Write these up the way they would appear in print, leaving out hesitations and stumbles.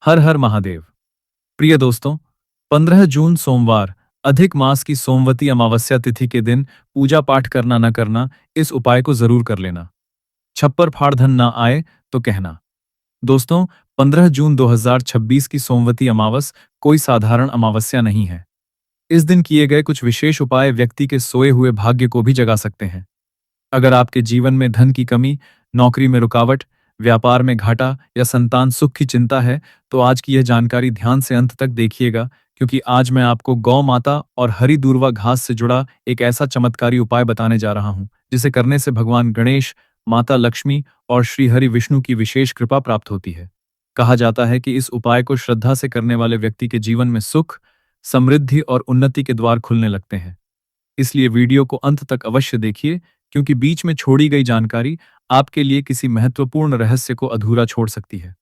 हर हर महादेव। प्रिय दोस्तों, 15 जून सोमवार अधिक मास की सोमवती अमावस्या तिथि के दिन पूजा पाठ करना न करना, इस उपाय को जरूर कर लेना। छप्पर फाड़ धन ना आए तो कहना। दोस्तों, 15 जून 2026 की सोमवती अमावस कोई साधारण अमावस्या नहीं है। इस दिन किए गए कुछ विशेष उपाय व्यक्ति के सोए हुए भाग्य को भी जगा सकते हैं। अगर आपके जीवन में धन की कमी, नौकरी में रुकावट, व्यापार में घाटा या संतान सुख की चिंता है, तो आज की यह जानकारी ध्यान से अंत तक देखिएगा, क्योंकि आज मैं आपको गौ माता और हरी दूर्वा घास से जुड़ा एक ऐसा चमत्कारी उपाय बताने जा रहा हूं, जिसे करने से भगवान गणेश, माता लक्ष्मी और श्री हरि विष्णु की विशेष कृपा प्राप्त होती है। कहा जाता है कि इस उपाय को श्रद्धा से करने वाले व्यक्ति के जीवन में सुख, समृद्धि और उन्नति के द्वार खुलने लगते हैं। इसलिए वीडियो को अंत तक अवश्य देखिए, क्योंकि बीच में छोड़ी गई जानकारी आपके लिए किसी महत्वपूर्ण रहस्य को अधूरा छोड़ सकती है।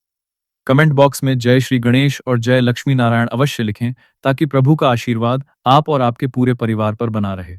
कमेंट बॉक्स में जय श्री गणेश और जय लक्ष्मी नारायण अवश्य लिखें, ताकि प्रभु का आशीर्वाद आप और आपके पूरे परिवार पर बना रहे।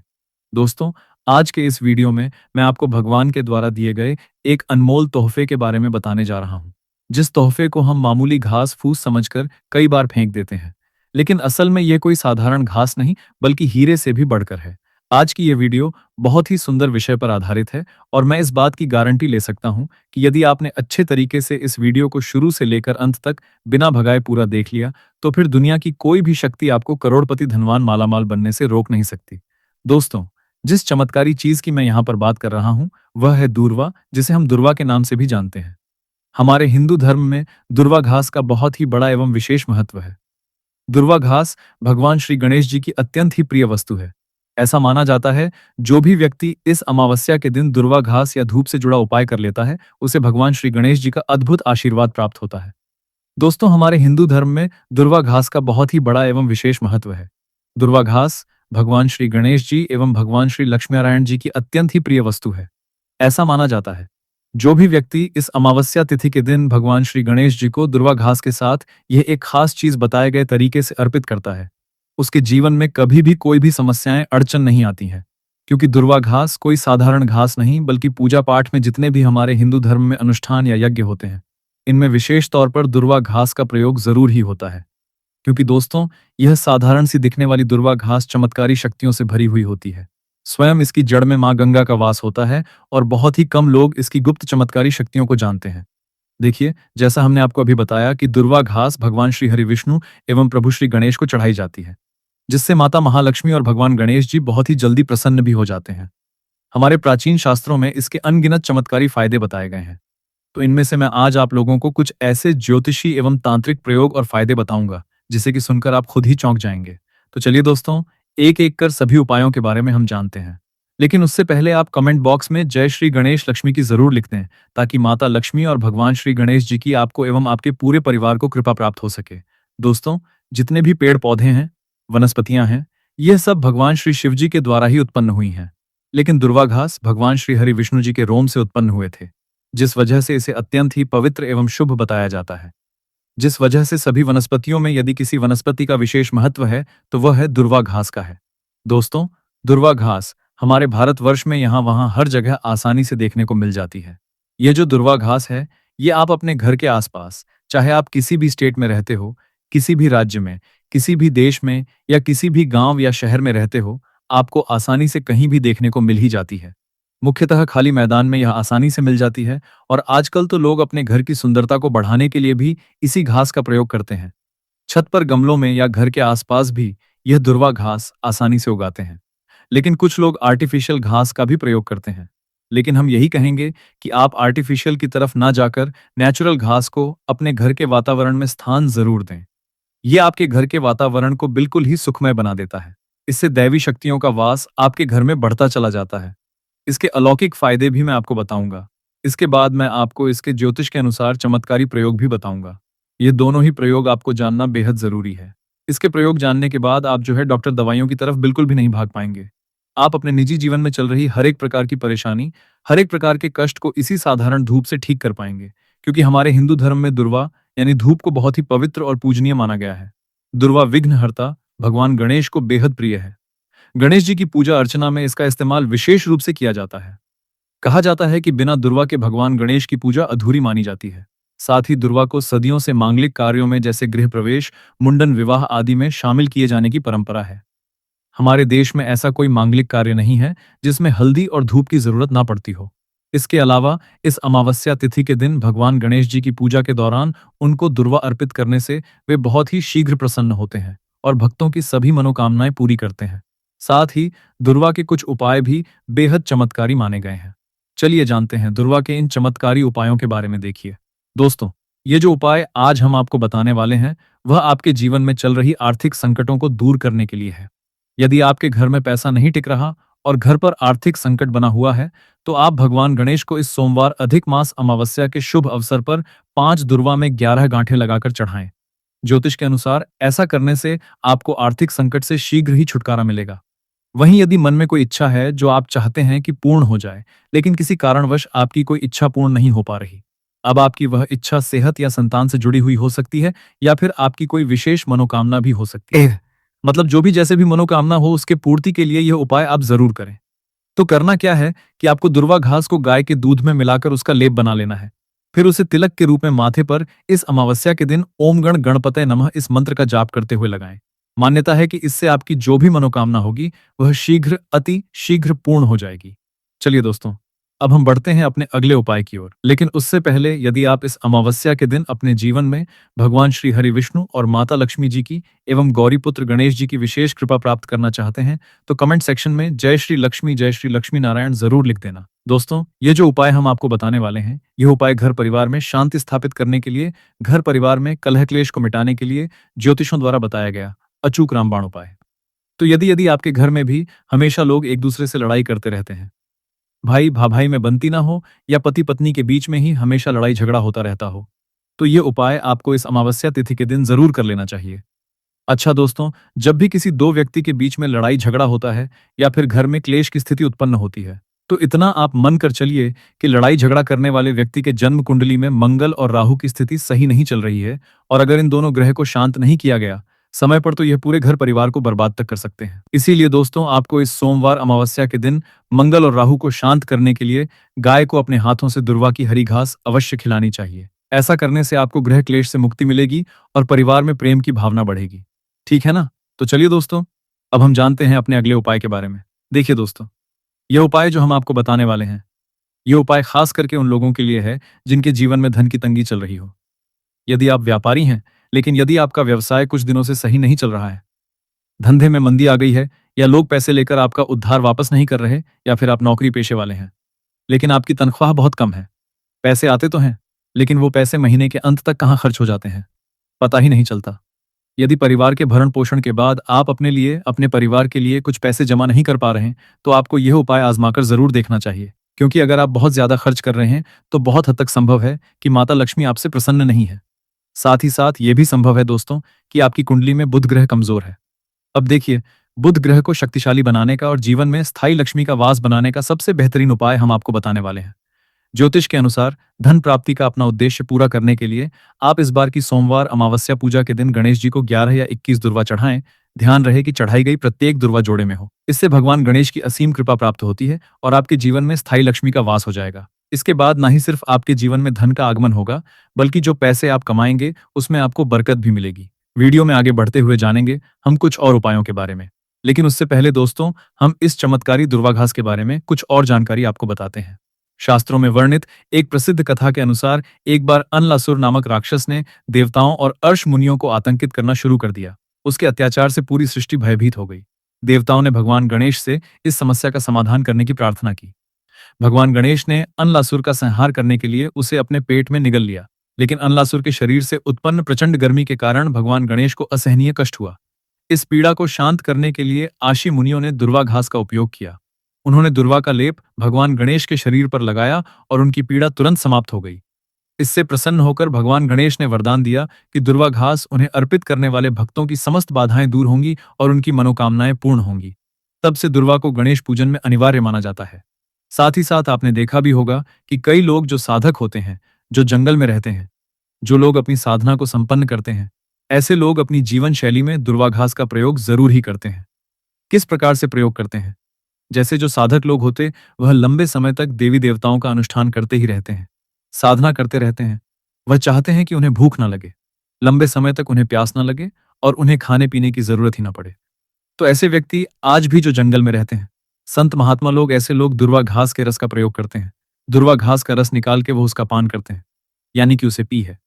दोस्तों, आज के इस वीडियो में मैं आपको भगवान के द्वारा दिए गए एक अनमोल तोहफे के बारे में बताने जा रहा हूं, जिस तोहफे को हम मामूली घास फूस समझकर कई बार फेंक देते हैं, लेकिन असल में यह कोई साधारण घास नहीं, बल्कि हीरे से भी बढ़कर है। आज की यह वीडियो बहुत ही सुंदर विषय पर आधारित है, और मैं इस बात की गारंटी ले सकता हूं कि यदि आपने अच्छे तरीके से इस वीडियो को शुरू से लेकर अंत तक बिना भगाए पूरा देख लिया, तो फिर दुनिया की कोई भी शक्ति आपको करोड़पति धनवान मालामाल बनने से रोक नहीं सकती। दोस्तों, जिस चमत्कारी चीज की मैं यहाँ पर बात कर रहा हूँ, वह है दूर्वा, जिसे हम दुर्वा के नाम से भी जानते हैं। हमारे हिंदू धर्म में दुर्वा घास का बहुत ही बड़ा एवं विशेष महत्व है। दुर्वा घास भगवान श्री गणेश जी की अत्यंत ही प्रिय वस्तु है। ऐसा माना जाता है, जो भी व्यक्ति इस अमावस्या के दिन दुर्वा घास या धूप से जुड़ा उपाय कर लेता है, उसे भगवान श्री गणेश जी का अद्भुत आशीर्वाद प्राप्त होता है। दोस्तों, हमारे हिंदू धर्म में दुर्वा घास का बहुत ही बड़ा एवं विशेष महत्व है। दुर्वा घास भगवान श्री गणेश जी एवं भगवान श्री लक्ष्मी नारायण जी की अत्यंत ही प्रिय वस्तु है। ऐसा माना जाता है, जो भी व्यक्ति इस अमावस्या तिथि के दिन भगवान श्री गणेश जी को दुर्वा घास के साथ यह एक खास चीज बताए गए तरीके से अर्पित करता है, उसके जीवन में कभी भी कोई भी समस्याएं अड़चन नहीं आती हैं। क्योंकि दुर्वा घास कोई साधारण घास नहीं, बल्कि पूजा पाठ में जितने भी हमारे हिंदू धर्म में अनुष्ठान या यज्ञ होते हैं, इनमें विशेष तौर पर दुर्वा घास का प्रयोग जरूर ही होता है। क्योंकि दोस्तों, यह साधारण सी दिखने वाली दुर्वा घास चमत्कारी शक्तियों से भरी हुई होती है। स्वयं इसकी जड़ में मां गंगा का वास होता है, और बहुत ही कम लोग इसकी गुप्त चमत्कारी शक्तियों को जानते हैं। देखिए, जैसा हमने आपको अभी बताया कि दुर्वा घास भगवान श्री हरि विष्णु एवं प्रभु श्री गणेश को चढ़ाई जाती है, जिससे माता महालक्ष्मी और भगवान गणेश जी बहुत ही जल्दी प्रसन्न भी हो जाते हैं। हमारे प्राचीन शास्त्रों में इसके अनगिनत चमत्कारी फायदे बताए गए हैं। तो इनमें से मैं आज आप लोगों को कुछ ऐसे ज्योतिषी एवं तांत्रिक प्रयोग और फायदे बताऊंगा, जिसे कि सुनकर आप खुद ही चौंक जाएंगे। तो चलिए दोस्तों, एक एक कर सभी उपायों के बारे में हम जानते हैं। लेकिन उससे पहले आप कमेंट बॉक्स में जय श्री गणेश लक्ष्मी की जरूर लिख दें, ताकि माता लक्ष्मी और भगवान श्री गणेश जी की आपको एवं आपके पूरे परिवार को कृपा प्राप्त हो सके। दोस्तों, जितने भी पेड़ पौधे हैं, वनस्पतियां हैं, यह सब भगवान श्री शिव जी के द्वारा ही उत्पन्न हुई हैं। लेकिन दुर्वा घास भगवान श्री हरि विष्णु जी के रोम से उत्पन्न हुए थे, जिस वजह से इसे अत्यंत ही पवित्र एवं शुभ बताया जाता है। जिस वजह से सभी वनस्पतियों में यदि किसी वनस्पति का विशेष महत्व है, तो वह है दुर्वा घास का है। दोस्तों, दुर्वा घास हमारे भारतवर्ष में यहाँ वहाँ हर जगह आसानी से देखने को मिल जाती है। यह जो दुर्वा घास है, ये आप अपने घर के आसपास, चाहे आप किसी भी स्टेट में रहते हो, किसी भी राज्य में, किसी भी देश में, या किसी भी गांव या शहर में रहते हो, आपको आसानी से कहीं भी देखने को मिल ही जाती है। मुख्यतः खाली मैदान में यह आसानी से मिल जाती है, और आजकल तो लोग अपने घर की सुंदरता को बढ़ाने के लिए भी इसी घास का प्रयोग करते हैं। छत पर, गमलों में या घर के आसपास भी यह दुर्वा घास आसानी से उगाते हैं। लेकिन कुछ लोग आर्टिफिशियल घास का भी प्रयोग करते हैं। लेकिन हम यही कहेंगे कि आप आर्टिफिशियल की तरफ ना जाकर नेचुरल घास को अपने घर के वातावरण में स्थान जरूर दें। यह आपके घर के वातावरण को बिल्कुल ही सुखमय बना देता है। इससे दैवी शक्तियों का वास आपके घर में बढ़ता चला जाता है। इसके अलौकिक फायदे भी मैं आपको बताऊंगा। इसके बाद मैं आपको इसके ज्योतिष के अनुसार चमत्कारी प्रयोग भी बताऊंगा। ये दोनों ही प्रयोग आपको जानना बेहद जरूरी है। इसके प्रयोग जानने के बाद आप जो है डॉक्टर दवाइयों की तरफ बिल्कुल भी नहीं भाग पाएंगे। आप अपने निजी जीवन में चल रही हर एक प्रकार की परेशानी, हर एक प्रकार के कष्ट को इसी साधारण धूप से ठीक कर पाएंगे। क्योंकि हमारे हिंदू धर्म में दुर्वा यानी धूप को बहुत ही पवित्र और पूजनीय माना गया है। दुर्वा विघ्नहर्ता भगवान गणेश को बेहद प्रिय है। गणेश जी की पूजा अर्चना में इसका इस्तेमाल विशेष रूप से किया जाता है। कहा जाता है कि बिना दुर्वा के भगवान गणेश की पूजा अधूरी मानी जाती है। साथ ही दुर्वा को सदियों से मांगलिक कार्यों में जैसे गृह प्रवेश, मुंडन, विवाह आदि में शामिल किए जाने की परंपरा है। हमारे देश में ऐसा कोई मांगलिक कार्य नहीं है जिसमें हल्दी और धूप की जरूरत ना पड़ती हो। इसके अलावा इस अमावस्या तिथि के दिन भगवान गणेश जी की पूजा के दौरान उनको दुर्वा अर्पित करने से वे बहुत ही शीघ्र प्रसन्न होते हैं और भक्तों की सभी मनोकामनाएं पूरी करते हैं। साथ ही दुर्वा के कुछ उपाय भी बेहद चमत्कारी माने गए हैं। चलिए जानते हैं दुर्वा के इन चमत्कारी उपायों के बारे में। देखिए दोस्तों, ये जो उपाय आज हम आपको बताने वाले हैं वह आपके जीवन में चल रही आर्थिक संकटों को दूर करने के लिए है। यदि आपके घर में पैसा नहीं टिक रहा और घर पर आर्थिक संकट बना हुआ है, तो आप भगवान गणेश को इस सोमवार अधिक मास अमावस्या के शुभ अवसर पर 5 दुर्वा में 11 गांठें लगाकर चढ़ाएं। ज्योतिष के अनुसार ऐसा करने से आपको आर्थिक संकट से शीघ्र ही छुटकारा मिलेगा। वहीं यदि मन में कोई इच्छा है जो आप चाहते हैं कि पूर्ण हो जाए, लेकिन किसी कारणवश आपकी कोई इच्छा पूर्ण नहीं हो पा रही, अब आपकी वह इच्छा सेहत या संतान से जुड़ी हुई हो सकती है या फिर आपकी कोई विशेष मनोकामना भी हो सकती है। मतलब जो भी जैसे भी मनोकामना हो उसके पूर्ति के लिए यह उपाय आप जरूर करें। तो करना क्या है कि आपको दुर्वा घास को गाय के दूध में मिलाकर उसका लेप बना लेना है। फिर उसे तिलक के रूप में माथे पर इस अमावस्या के दिन ओम गण गणपतये नमः इस मंत्र का जाप करते हुए लगाएं। मान्यता है कि इससे आपकी जो भी मनोकामना होगी वह शीघ्र, अति शीघ्र पूर्ण हो जाएगी। चलिए दोस्तों, अब हम बढ़ते हैं अपने अगले उपाय की ओर। लेकिन उससे पहले यदि आप इस अमावस्या के दिन अपने जीवन में भगवान श्री हरि विष्णु और माता लक्ष्मी जी की एवं गौरीपुत्र गणेश जी की विशेष कृपा प्राप्त करना चाहते हैं, तो कमेंट सेक्शन में जय श्री लक्ष्मी नारायण जरूर लिख देना। दोस्तों, ये जो उपाय हम आपको बताने वाले हैं, यह उपाय घर परिवार में शांति स्थापित करने के लिए, घर परिवार में कलह क्लेश को मिटाने के लिए ज्योतिषों द्वारा बताया गया अचूक रामबाण उपाय। तो यदि यदि आपके घर में भी हमेशा लोग एक दूसरे से लड़ाई करते रहते हैं, भाई भाई में बनती ना हो या पति पत्नी के बीच में ही हमेशा लड़ाई झगड़ा होता रहता हो, तो ये उपाय आपको इस अमावस्या तिथि के दिन जरूर कर लेना चाहिए। अच्छा दोस्तों, जब भी किसी दो व्यक्ति के बीच में लड़ाई झगड़ा होता है या फिर घर में क्लेश की स्थिति उत्पन्न होती है, तो इतना आप मन कर चलिए कि लड़ाई झगड़ा करने वाले व्यक्ति के जन्म कुंडली में मंगल और राहु की स्थिति सही नहीं चल रही है, और अगर इन दोनों ग्रह को शांत नहीं किया गया समय पर, तो यह पूरे घर परिवार को बर्बाद तक कर सकते हैं। इसीलिए दोस्तों, आपको इस सोमवार अमावस्या के दिन मंगल और राहु को शांत करने के लिए गाय को अपने हाथों से दुर्वा की हरी घास अवश्य खिलानी चाहिए। ऐसा करने से आपको ग्रह क्लेश से मुक्ति मिलेगी और परिवार में प्रेम की भावना बढ़ेगी। ठीक है ना? तो चलिए दोस्तों, अब हम जानते हैं अपने अगले उपाय के बारे में। देखिए दोस्तों, यह उपाय जो हम आपको बताने वाले हैं, यह उपाय खास करके उन लोगों के लिए है जिनके जीवन में धन की तंगी चल रही हो। यदि आप व्यापारी हैं, लेकिन यदि आपका व्यवसाय कुछ दिनों से सही नहीं चल रहा है, धंधे में मंदी आ गई है, या लोग पैसे लेकर आपका उद्धार वापस नहीं कर रहे, या फिर आप नौकरी पेशे वाले हैं लेकिन आपकी तनख्वाह बहुत कम है, पैसे आते तो हैं लेकिन वो पैसे महीने के अंत तक कहाँ खर्च हो जाते हैं पता ही नहीं चलता। यदि परिवार के भरण पोषण के बाद आप अपने लिए, अपने परिवार के लिए कुछ पैसे जमा नहीं कर पा रहे हैं, तो आपको यह उपाय आजमाकर जरूर देखना चाहिए। क्योंकि अगर आप बहुत ज्यादा खर्च कर रहे हैं तो बहुत हद तक संभव है कि माता लक्ष्मी आपसे प्रसन्न नहीं है। साथ ही साथ ये भी संभव है दोस्तों कि आपकी कुंडली में बुध ग्रह कमजोर है। अब देखिए, बुध ग्रह को शक्तिशाली बनाने का और जीवन में स्थायी लक्ष्मी का वास बनाने का सबसे बेहतरीन उपाय हम आपको बताने वाले हैं। ज्योतिष के अनुसार धन प्राप्ति का अपना उद्देश्य पूरा करने के लिए आप इस बार की सोमवार अमावस्या पूजा के दिन गणेश जी को 11 या 21 दुर्वा चढ़ाएं। ध्यान रहे कि चढ़ाई गई प्रत्येक दुर्वा जोड़े में हो। इससे भगवान गणेश की असीम कृपा प्राप्त होती है और आपके जीवन में स्थायी लक्ष्मी का वास हो जाएगा। इसके बाद ना ही सिर्फ आपके जीवन में धन का आगमन होगा, बल्कि जो पैसे आप कमाएंगे उसमें आपको बरकत भी मिलेगी। वीडियो में आगे बढ़ते हुए जानेंगे हम कुछ और उपायों के बारे में, लेकिन उससे पहले दोस्तों, हम इस चमत्कारी दुर्वाघास के बारे में कुछ और जानकारी आपको बताते हैं। शास्त्रों में वर्णित एक प्रसिद्ध कथा के अनुसार एक बार अनलासुर नामक राक्षस ने देवताओं और अर्ष मुनियों को आतंकित करना शुरू कर दिया। उसके अत्याचार से पूरी सृष्टि भयभीत हो गई। देवताओं ने भगवान गणेश से इस समस्या का समाधान करने की प्रार्थना की। भगवान गणेश ने अनलासुर का संहार करने के लिए उसे अपने पेट में निगल लिया, लेकिन अनलासुर के शरीर से उत्पन्न प्रचंड गर्मी के कारण भगवान गणेश को असहनीय कष्ट हुआ। इस पीड़ा को शांत करने के लिए आशी मुनियों ने दुर्वा घास का उपयोग किया। उन्होंने दुर्वा का लेप भगवान गणेश के शरीर पर लगाया और उनकी पीड़ा तुरंत समाप्त हो गई। इससे प्रसन्न होकर भगवान गणेश ने वरदान दिया कि दुर्वा घास उन्हें अर्पित करने वाले भक्तों की समस्त बाधाएं दूर होंगी और उनकी मनोकामनाएं पूर्ण होंगी। तब से दुर्वा को गणेश पूजन में अनिवार्य माना जाता है। साथ ही साथ आपने देखा भी होगा कि कई लोग जो साधक होते हैं, जो जंगल में रहते हैं, जो लोग अपनी साधना को संपन्न करते हैं, ऐसे लोग अपनी जीवन शैली में दुर्वा घास का प्रयोग जरूर ही करते हैं। किस प्रकार से प्रयोग करते हैं? जैसे जो साधक लोग होते, वह लंबे समय तक देवी देवताओं का अनुष्ठान करते ही रहते हैं, साधना करते रहते हैं, वह चाहते हैं कि उन्हें भूख ना लगे, लंबे समय तक उन्हें प्यास ना लगे और उन्हें खाने पीने की जरूरत ही ना पड़े। तो ऐसे व्यक्ति आज भी जो जंगल में रहते हैं, संत महात्मा लोग ऐसे लोग दुर्वा घास के रस का प्रयोग करते हैं। दुर्वा घास का रस निकाल के वो उसका पान करते हैं, यानी कि उसे पी है,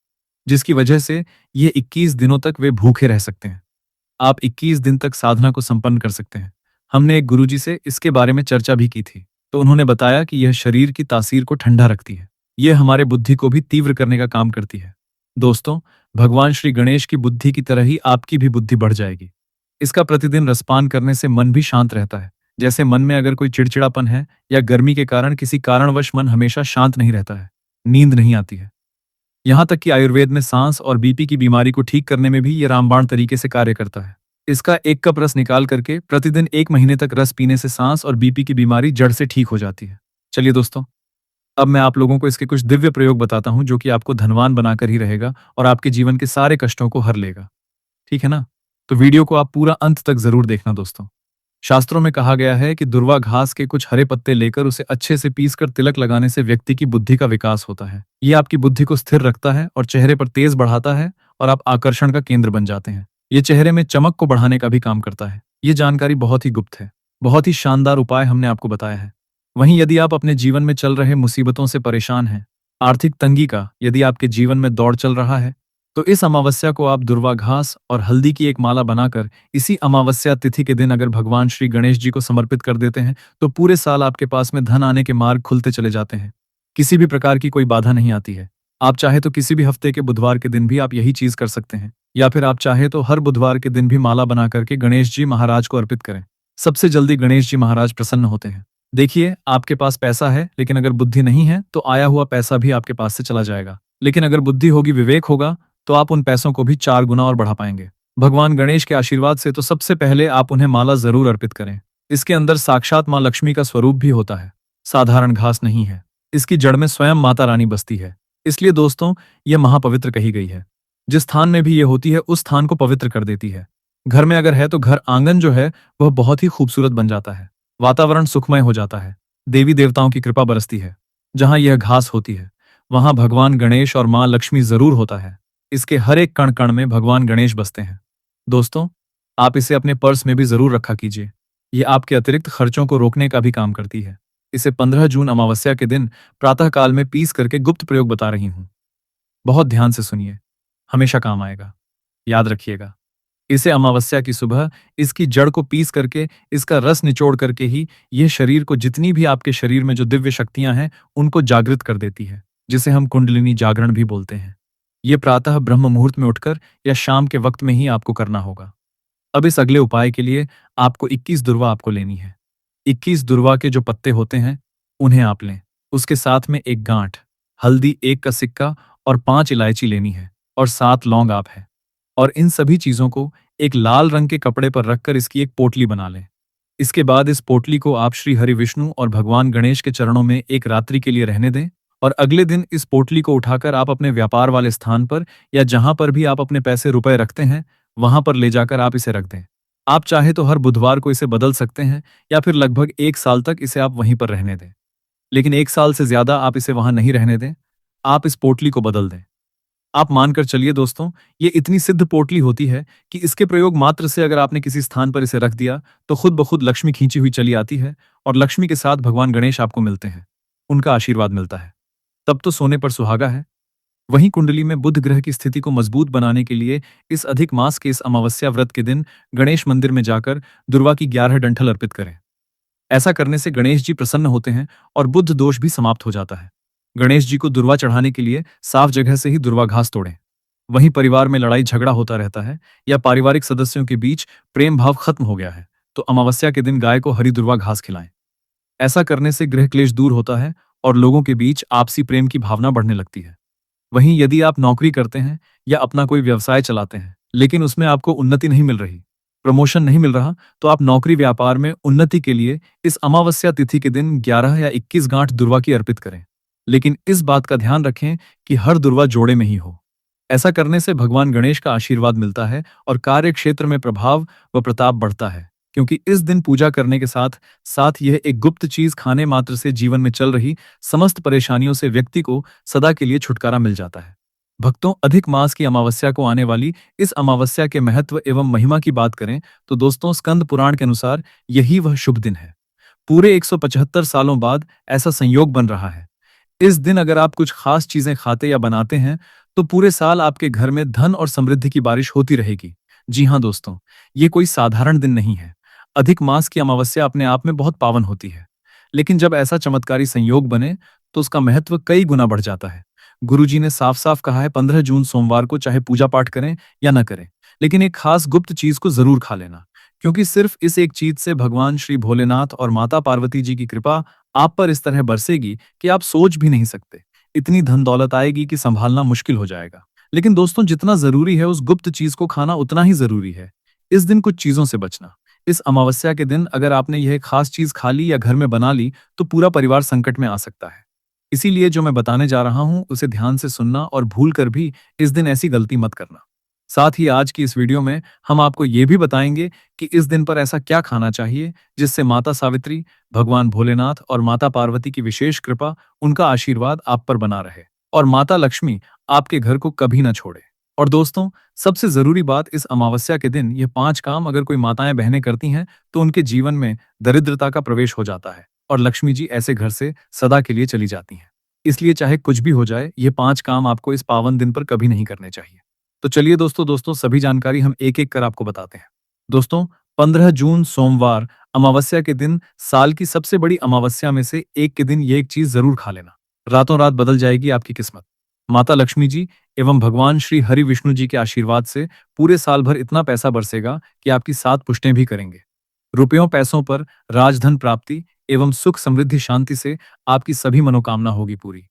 जिसकी वजह से ये 21 दिनों तक वे भूखे रह सकते हैं। आप 21 दिन तक साधना को संपन्न कर सकते हैं। हमने एक गुरुजी से इसके बारे में चर्चा भी की थी, तो उन्होंने बताया कि यह शरीर की तासीर को ठंडा रखती है। यह हमारे बुद्धि को भी तीव्र करने का काम करती है। दोस्तों, भगवान श्री गणेश की बुद्धि की तरह ही आपकी भी बुद्धि बढ़ जाएगी। इसका प्रतिदिन रसपान करने से मन भी शांत रहता है। जैसे मन में अगर कोई चिड़चिड़ापन है या गर्मी के कारण किसी कारणवश मन हमेशा शांत नहीं रहता है, नींद नहीं आती है। यहाँ तक कि आयुर्वेद में सांस और बीपी की बीमारी को ठीक करने में भी ये रामबाण तरीके से कार्य करता है। इसका एक कप रस निकाल करके प्रतिदिन 1 महीने तक रस पीने से सांस और बीपी की बीमारी जड़ से ठीक हो जाती है। चलिए दोस्तों, अब मैं आप लोगों को इसके कुछ दिव्य प्रयोग बताता हूँ जो कि आपको धनवान बनाकर ही रहेगा और आपके जीवन के सारे कष्टों को हर लेगा। ठीक है ना? तो वीडियो को आप पूरा अंत तक जरूर देखना दोस्तों। शास्त्रों में कहा गया है कि दुर्वा घास के कुछ हरे पत्ते लेकर उसे अच्छे से पीसकर तिलक लगाने से व्यक्ति की बुद्धि का विकास होता है। ये आपकी बुद्धि को स्थिर रखता है और चेहरे पर तेज बढ़ाता है और आप आकर्षण का केंद्र बन जाते हैं। ये चेहरे में चमक को बढ़ाने का भी काम करता है। ये जानकारी बहुत ही गुप्त है। बहुत ही शानदार उपाय हमने आपको बताया है। वहीं यदि आप अपने जीवन में चल रहे मुसीबतों से परेशान हैं, आर्थिक तंगी का यदि आपके जीवन में दौड़ चल रहा है, तो इस अमावस्या को आप दुर्वा घास और हल्दी की एक माला बनाकर इसी अमावस्या तिथि के दिन अगर भगवान श्री गणेश जी को समर्पित कर देते हैं, तो पूरे साल आपके पास में धन आने के मार्ग खुलते चले जाते हैं। किसी भी प्रकार की कोई बाधा नहीं आती है। आप चाहे तो किसी भी हफ्ते के बुधवार के दिन भी आप यही चीज कर सकते हैं, या फिर आप चाहे तो हर बुधवार के दिन भी माला बना करके गणेश जी महाराज को अर्पित करें। सबसे जल्दी गणेश जी महाराज प्रसन्न होते हैं। देखिए, आपके पास पैसा है, लेकिन अगर बुद्धि नहीं है तो आया हुआ पैसा भी आपके पास से चला जाएगा। लेकिन अगर बुद्धि होगी, विवेक होगा, तो आप उन पैसों को भी 4 गुना और बढ़ा पाएंगे। भगवान गणेश के आशीर्वाद से तो सबसे पहले आप उन्हें माला जरूर अर्पित करें। इसके अंदर साक्षात मां लक्ष्मी का स्वरूप भी होता है। साधारण घास नहीं है, इसकी जड़ में स्वयं माता रानी बसती है। इसलिए दोस्तों, यह महापवित्र कही गई है। जिस स्थान में भी ये होती है उस स्थान को पवित्र कर देती है। घर में अगर है तो घर आंगन जो है वह बहुत ही खूबसूरत बन जाता है। वातावरण सुखमय हो जाता है। देवी देवताओं की कृपा बरसती है। जहां यह घास होती है वहां भगवान गणेश और मां लक्ष्मी जरूर होता है। इसके हर एक कण कण में भगवान गणेश बसते हैं। दोस्तों, आप इसे अपने पर्स में भी जरूर रखा कीजिए। ये आपके अतिरिक्त खर्चों को रोकने का भी काम करती है। इसे 15 जून अमावस्या के दिन प्रातः काल में पीस करके गुप्त प्रयोग बता रही हूं। बहुत ध्यान से सुनिए, हमेशा काम आएगा। याद रखिएगा, इसे अमावस्या की सुबह इसकी जड़ को पीस करके इसका रस निचोड़ करके ही यह शरीर को जितनी भी आपके शरीर में जो दिव्य शक्तियां हैं उनको जागृत कर देती है, जिसे हम कुंडलिनी जागरण भी बोलते हैं। ये प्रातः ब्रह्म मुहूर्त में उठकर या शाम के वक्त में ही आपको करना होगा। अब इस अगले उपाय के लिए आपको 21 दुर्वा आपको लेनी है। 21 दुर्वा के जो पत्ते होते हैं उन्हें आप लें। उसके साथ में एक गांठ, हल्दी 1 का सिक्का और 5 इलायची लेनी है और 7 लौंग आप है। और इन सभी चीजों को एक लाल रंग के कपड़े पर रखकर इसकी एक पोटली बना लें। इसके बाद इस पोटली को आप श्री हरि विष्णु और भगवान गणेश के चरणों में एक रात्रि के लिए रहने दें और अगले दिन इस पोटली को उठाकर आप अपने व्यापार वाले स्थान पर या जहां पर भी आप अपने पैसे रुपए रखते हैं वहां पर ले जाकर आप इसे रख दें। आप चाहे तो हर बुधवार को इसे बदल सकते हैं या फिर लगभग 1 साल तक इसे आप वहीं पर रहने दें। लेकिन 1 साल से ज्यादा आप इसे वहां नहीं रहने दें। आप इस पोटली को बदल दें। आप मानकर चलिए दोस्तों, ये इतनी सिद्ध पोटली होती है कि इसके प्रयोग मात्र से अगर आपने किसी स्थान पर इसे रख दिया तो खुद ब खुद लक्ष्मी खींची हुई चली आती है और लक्ष्मी के साथ भगवान गणेश आपको मिलते हैं। उनका आशीर्वाद मिलता है। तब तो सोने पर सुहागा है। वहीं कुंडली में बुध ग्रह की स्थिति को मजबूत बनाने के लिए इस अधिक मास के इस अमावस्या व्रत के दिन गणेश मंदिर में जाकर दुर्वा की 11 डंठल अर्पित करें। ऐसा करने से गणेश जी प्रसन्न होते हैं और बुध दोष भी समाप्त हो जाता है। गणेश जी को दुर्वा चढ़ाने के लिए साफ जगह से ही दुर्वा घास तोड़ें। वहीं परिवार में लड़ाई झगड़ा होता रहता है या पारिवारिक सदस्यों के बीच प्रेम भाव खत्म हो गया है, तो अमावस्या के दिन गाय को हरी दुर्वा घास खिलाएं। ऐसा करने से गृह क्लेश दूर होता है और लोगों के बीच आपसी प्रेम की भावना बढ़ने लगती है। वहीं यदि आप नौकरी करते हैं या अपना कोई व्यवसाय चलाते हैं लेकिन उसमें आपको उन्नति नहीं मिल रही, प्रमोशन नहीं मिल रहा, तो आप नौकरी व्यापार में उन्नति के लिए इस अमावस्या तिथि के दिन 11 या 21 गांठ दुर्वा की अर्पित करें। लेकिन इस बात का ध्यान रखें कि हर दुर्वा जोड़े में ही हो। ऐसा करने से भगवान गणेश का आशीर्वाद मिलता है और कार्य क्षेत्र में प्रभाव व प्रताप बढ़ता है, क्योंकि इस दिन पूजा करने के साथ साथ यह एक गुप्त चीज खाने मात्र से जीवन में चल रही समस्त परेशानियों से व्यक्ति को सदा के लिए छुटकारा मिल जाता है। भक्तों, अधिक मास की अमावस्या को आने वाली इस अमावस्या के महत्व एवं महिमा की बात करें तो दोस्तों, स्कंद पुराण के अनुसार यही वह शुभ दिन है। पूरे 175 सालों बाद ऐसा संयोग बन रहा है। इस दिन अगर आप कुछ खास चीजें खाते या बनाते हैं तो पूरे साल आपके घर में धन और समृद्धि की बारिश होती रहेगी। जी हाँ दोस्तों, ये कोई साधारण दिन नहीं है। अधिक मास की अमावस्या अपने आप में बहुत पावन होती है, लेकिन जब ऐसा चमत्कारी संयोग बने तो उसका महत्व कई गुना बढ़ जाता है। गुरुजी ने साफ साफ कहा है, 15 जून सोमवार को चाहे पूजा पाठ करें या न करें, लेकिन एक खास गुप्त चीज को जरूर खा लेना, क्योंकि सिर्फ इस एक चीज से भगवान श्री भोलेनाथ और माता पार्वती जी की कृपा आप पर इस तरह बरसेगी कि आप सोच भी नहीं सकते। इतनी धन दौलत आएगी कि संभालना मुश्किल हो जाएगा। लेकिन दोस्तों, जितना जरूरी है उस गुप्त चीज को खाना, उतना ही जरूरी है इस दिन कुछ चीजों से बचना। इस अमावस्या के दिन अगर आपने यह खास चीज खा ली या घर में बना ली तो पूरा परिवार संकट में आ सकता है। इसीलिए जो मैं बताने जा रहा हूं उसे ध्यान से सुनना और भूल कर भी इस दिन ऐसी गलती मत करना। साथ ही आज की इस वीडियो में हम आपको ये भी बताएंगे कि इस दिन पर ऐसा क्या खाना चाहिए जिससे माता सावित्री, भगवान भोलेनाथ और माता पार्वती की विशेष कृपा, उनका आशीर्वाद आप पर बना रहे और माता लक्ष्मी आपके घर को कभी ना छोड़े। और दोस्तों, सबसे जरूरी बात, इस अमावस्या के दिन ये 5 काम अगर कोई माताएं बहनें करती हैं तो उनके जीवन में दरिद्रता का प्रवेश हो जाता है और लक्ष्मी जी ऐसे घर से सदा के लिए चली जाती हैं। इसलिए चाहे कुछ भी हो जाए, ये 5 काम आपको इस पावन दिन पर कभी नहीं करने चाहिए। तो चलिए दोस्तों सभी जानकारी हम एक-एक कर आपको बताते हैं। दोस्तों, 15 जून सोमवार अमावस्या के दिन साल की सबसे बड़ी अमावस्या में से एक के दिन ये एक चीज जरूर खा लेना। रातों रात बदल जाएगी आपकी किस्मत। माता लक्ष्मी जी एवं भगवान श्री हरि विष्णु जी के आशीर्वाद से पूरे साल भर इतना पैसा बरसेगा कि आपकी 7 पुश्तें भी करेंगे। रुपयों पैसों पर राजधन प्राप्ति एवं सुख समृद्धि शांति से आपकी सभी मनोकामना होगी पूरी।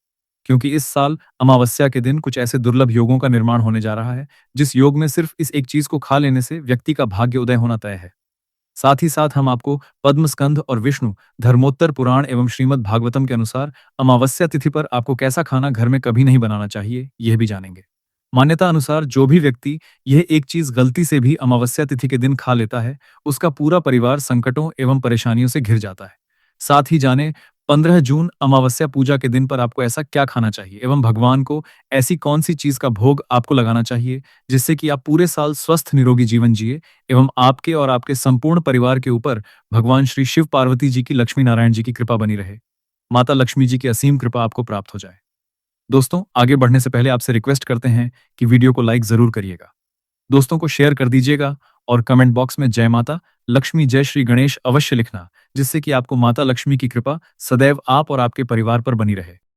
क्योंकि इस साल अमावस्या के दिन कुछ ऐसे दुर्लभ योगों का निर्माण होने जा रहा है जिस योग में सिर्फ इस एक चीज को खा लेने से व्यक्ति का भाग्य उदय होना तय है। साथ ही साथ हम आपको पद्म स्कंध और विष्णु धर्मोत्तर पुराण एवं श्रीमद् भागवतम के अनुसार अमावस्या तिथि पर आपको कैसा खाना घर में कभी नहीं बनाना चाहिए, यह भी जानेंगे। मान्यता अनुसार जो भी व्यक्ति यह एक चीज गलती से भी अमावस्या तिथि के दिन खा लेता है, उसका पूरा परिवार संकटों एवं परेशानियों से घिर जाता है। साथ ही जाने 15 जून अमावस्या पूजा के दिन पर आपको ऐसा क्या खाना चाहिए एवं भगवान को ऐसी कौन सी चीज का भोग आपको लगाना चाहिए जिससे कि आप पूरे साल स्वस्थ निरोगी जीवन जिए एवं आपके और आपके संपूर्ण परिवार के ऊपर भगवान श्री शिव पार्वती जी की, लक्ष्मी नारायण जी की कृपा बनी रहे, माता लक्ष्मी जी की असीम कृपा आपको प्राप्त हो जाए। दोस्तों, आगे बढ़ने से पहले आपसे रिक्वेस्ट करते हैं कि वीडियो को लाइक जरूर करिएगा, दोस्तों को शेयर कर दीजिएगा और कमेंट बॉक्स में जय माता लक्ष्मी, जय श्री गणेश अवश्य लिखना, जिससे कि आपको माता लक्ष्मी की कृपा सदैव आप और आपके परिवार पर बनी रहे।